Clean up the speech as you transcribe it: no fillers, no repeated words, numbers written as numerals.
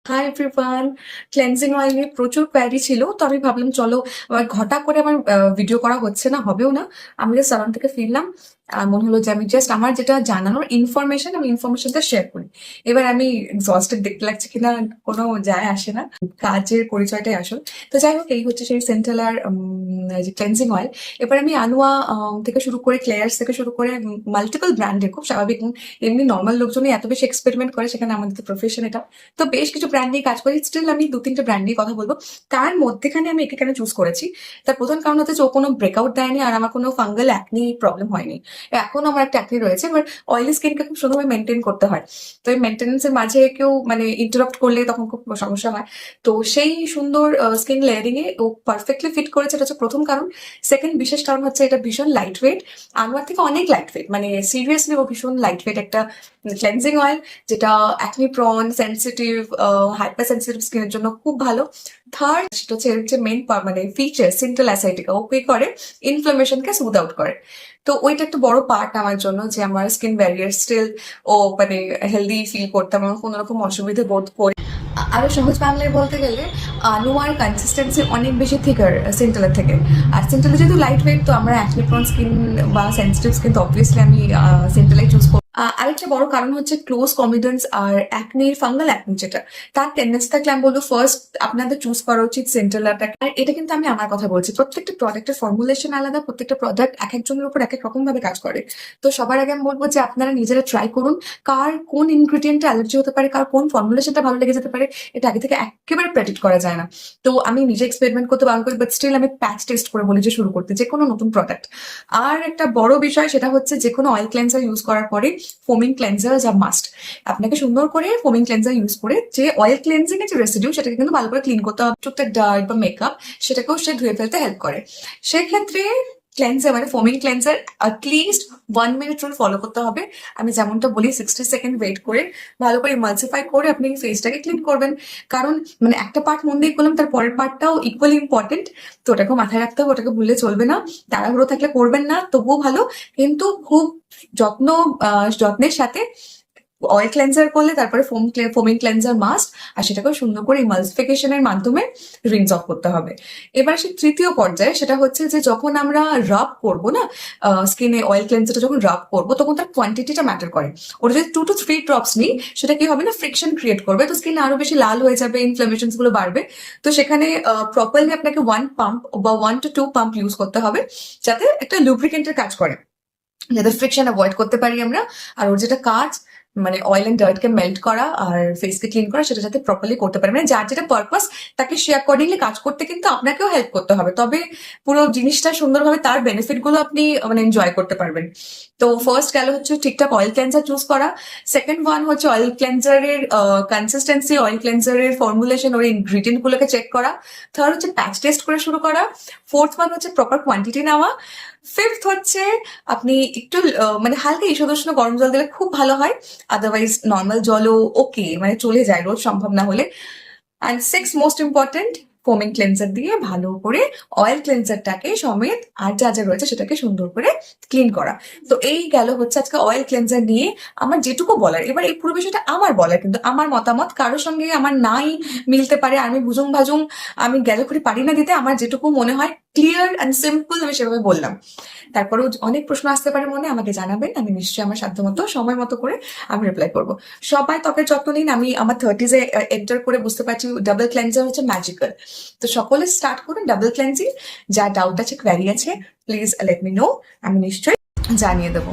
Hi everyone. Cleansing oil নিয়ে প্রচুর query ছিল, তো আমি ভাবলাম চলো আমার ঘটা করে আমার ভিডিও করা হচ্ছে না, হবেও না। আমি জাস্ট সালন থেকে ফিরলাম, মনে হলো যে আমি জাস্ট আমার যেটা জানানোর ইনফরমেশন আমি ইনফরমেশনটা শেয়ার করি। এবার আমি এক্সস্টেড দেখতে লাগছে কিনা কোনো যায় আসে না, কাজের পরিচয়টাই আসল। তো যাই হোক, এই হচ্ছে সেই সেন্টেলার যে ক্লেন্সিং অয়েল। এবার আমি আনুয়া থেকে শুরু করে ক্লেয়ার্স থেকে শুরু করে মাল্টিপল ব্র্যান্ডের, খুব স্বাভাবিক, এমনি নর্মাল লোকজনই এত বেশি এক্সপেরিমেন্ট করে, সেখানে আমাদের তো প্রফেশন এটা। তো বেশ কিছু ব্র্যান্ড নিয়ে কাজ করি, স্টিল আমি দু তিনটে ব্র্যান্ড নিয়ে কথা বলবো। তার মধ্যেখানে আমি একে কেন চুজ করেছি, তার প্রধান কারণ হচ্ছে যে ও কোনো ব্রেকআউট দেয়নি আর আমার কোনো ফাঙ্গাল অ্যাকনি প্রবলেম হয়নি। এখন আমার একটা অ্যাকনি রয়েছে, এবার অয়েলি স্কিনকে খুব সুন্দরভাবে মেনটেন করতে হয়। তো এই মেনটেন্যান্সের মাঝে কেউ মানে ইন্টারাপ্ট করলে তখন খুব সমস্যা হয়। তো সেই সুন্দর স্কিন লেয়ারিং এ ও পারফেক্টলি ফিট করেছে, এটা হচ্ছে প্রথম কারণ। সেকেন্ড বিশেষ কারণ হচ্ছে এটা ভীষণ লাইট ওয়েট, আনোয়ার থেকে অনেক লাইট ওয়েট, মানে সিরিয়াসলি ও ভীষণ লাইট ওয়েট একটা ক্লেন্সিং অয়েল, যেটা acne prawn, sensitive, hyper sensitive স্কিনের জন্য খুব ভালো। থার্ড সেটা হচ্ছে এর যে মেন মানে ফিচার সিন্টাল অ্যাসাইটিকা, ও কি করে ইনফ্লামেশনকে স্মুথ আউট করে। তো ওইটা একটা বড় পার্ট আমার জন্য, যে আমার স্কিন ব্যারিয়ার স্টিল ও মানে হেলদি ফিল করতে আমার কোনো রকম অসুবিধা বোধ করি। আরো সহজ বাংলায় বলতে গেলে নোয়ার কনসিস্টেন্সি অনেক বেশি থিকার সিন্টেলের থেকে। আর সিন্টেলের যেহেতু লাইট ওয়েট, তো আমরা অ্যাকনি প্রন স্কিন বা সেন্সিটিভ স্কিন, তো অবভিয়াসলি আমি সিন্টেলাই চুজ করব। আরেকটা বড় কারণ হচ্ছে ক্লোজ কমিডেন্স আর অ্যাকনির ফাঙ্গাল অ্যাকনি, যেটা তার টেন্ডেন্সি থাকলে আমি বলবো ফার্স্ট আপনাদের চুজ করা উচিত সেন্টেলারটা। আর এটা কিন্তু আমি আমার কথা বলছি, প্রত্যেকটা প্রোডাক্টের ফর্মুলেশন আলাদা, প্রত্যেকটা প্রোডাক্ট এক একজনের উপর এক এক রকম ভাবে কাজ করে। তো সবার আগে আমি বলবো যে আপনারা নিজেরা ট্রাই করুন, কার কোন ইনগ্রিডিয়েন্টটা অ্যালার্জি হতে পারে, কার কোন ফর্মুলেশনটা ভালো লেগে যেতে পারে, এটা আগে থেকে একেবারে প্রেডিক্ট করা যায় না। তো আমি নিজে এক্সপেরিমেন্ট করতে বারণ করি, বাট স্টিল আমি প্যাচ টেস্ট করে বলি যে শুরু করতে যে কোনো নতুন প্রোডাক্ট। আর একটা বড় বিষয় সেটা হচ্ছে যে কোনো অয়েল ক্লেন্সার ইউজ করার পরে ফোমিং ক্লেন্সার যা মাস্ট। আপনাকে সুন্দর করে ফোমিং ক্লেন্সার ইউজ করে যে অয়েল ক্লেন্সিং এর যে রেসিডিউ, সেটাকে কিন্তু ভালো করে ক্লিন করতে হবে। প্রত্যেক ডার্ট বা মেকআপ সেটাকেও সে ধুয়ে ফেলতে হেল্প করে। সেক্ষেত্রে ক্লেন্সার মানে ফোমিং cleanser at least 1 minute rule follow করতে হবে। আমি যেমনটা বলি 60 সেকেন্ড ওয়েট করে ভালো করে ইমালসিফাই করে আপনি ফেসটাকে ক্লিন করবেন। কারণ মানে একটা পার্ট মন দিয়ে করলাম, তার পরের পার্টটাও ইকুয়ালি ইম্পর্টেন্ট। তো ওটাকে মাথায় রাখতে হবে, ওটাকে ভুললে চলবে না। তাড়াহুড়ো থাকলে করবেন না, তবুও ভালো। কিন্তু খুব যত্ন যত্নের সাথে অয়েল ক্লেন্সার করলে তারপরে ফোমিং ক্লেন্সার মাস্ট, আর সেটাকেও সুন্দর করে ইমালসিফিকেশনের মাধ্যমে রিনস অফ করতে হবে। এবার সে তৃতীয় পর্যায়ে, সেটা হচ্ছে যে যখন আমরা রাব করবো না স্কিনে, অয়েল ক্লেন্সারটা যখন রাব করবো তখন তার কোয়ান্টিটিটা ম্যাটার করে। ওটা যদি 2 to 3 ড্রপস নিই, সেটা কি হবে না, ফ্রিকশন ক্রিয়েট করবে, তো স্কিন আরো বেশি লাল হয়ে যাবে, ইনফ্লামেশন গুলো বাড়বে। তো সেখানে প্রপারলি আপনাকে 1 পাম্প বা 1 to 2 পাম্প ইউজ করতে হবে, যাতে একটা লুব্রিকেন্টের কাজ করে, যাতে ফ্রিকশন অ্যাভয়েড করতে পারি আমরা। আর ওর যেটা কাজ মানে অয়েল এন্ড ডার্টকে মেল্ট করা আর ফেসকে ক্লিন করা, সেটা যাতে প্রপারলি করতে পারে, মানে যার যেটা পারপাস তাকে সে অ্যাকর্ডিংলি কাজ করতে কিন্তু আপনাকেও হেল্প করতে হবে, তবে পুরো জিনিসটা সুন্দরভাবে তার বেনিফিট গুলো আপনি মানে এনজয় করতে পারবেন। তো ফার্স্ট গেল হচ্ছে ঠিকঠাক অয়েল ক্লেন্সার চুজ করা। সেকেন্ড ওয়ান হচ্ছে অয়েল ক্লেন্সারের কনসিস্টেন্সি, অয়েল ক্লেন্সারের ফর্মুলেশন, ওর ইনগ্রিডিয়েন্ট গুলোকে চেক করা। থার্ড হচ্ছে প্যাচ টেস্ট করে শুরু করা। ফোর্থ ওয়ান হচ্ছে প্রপার কোয়ান্টিটি নেওয়া। ফিফথ হচ্ছে আপনি একটু মানে হালকা ঈষদুষ্ণ গরম জল দিলে খুব ভালো হয়, আদারওয়াইজ নর্মাল জলও ওকে, মানে চলে যায়, রোজ সম্ভব না হলে। And six most important, ফোমিং cleanser দিয়ে ভালো করে অয়েল ক্লেন্সারটাকে সমেত আর যা যা রয়েছে সেটাকে সুন্দর করে ক্লিন করা। তো এই গেল হচ্ছে আজকে অয়েল ক্লেন্সার নিয়ে আমার যেটুকু বলার। এবার এই পুরো বিষয়টা আমার বলার, কিন্তু আমার মতামত কারোর সঙ্গে আমার নাই মিলতে পারে, আমি বুঝুং ভাজুং আমি গেলে করে পারি না দিতে। আমার যেটুকু মনে হয় ক্লিয়ার অ্যান্ড সিম্পল আমি সেভাবে বললাম। তারপরেও অনেক প্রশ্ন আসতে পারে মনে, আমাকে জানাবেন, আমি নিশ্চয়ই আমার সাধ্য মতো সময় মতো করে আমি রিপ্লাই করবো। সবাই ত্বকের যত্ন নিন, আমি আমার 30s এন্টার করে বুঝতে পারছি ডাবল ক্লেন্সার হচ্ছে ম্যাজিক্যাল। তো সকলে স্টার্ট করুন ডাবল ক্লেন্সিং। যা ডাউট আছে, কোয়ারি আছে, প্লিজ লেট মি নো, আমি নিশ্চয়ই জানিয়ে দেবো।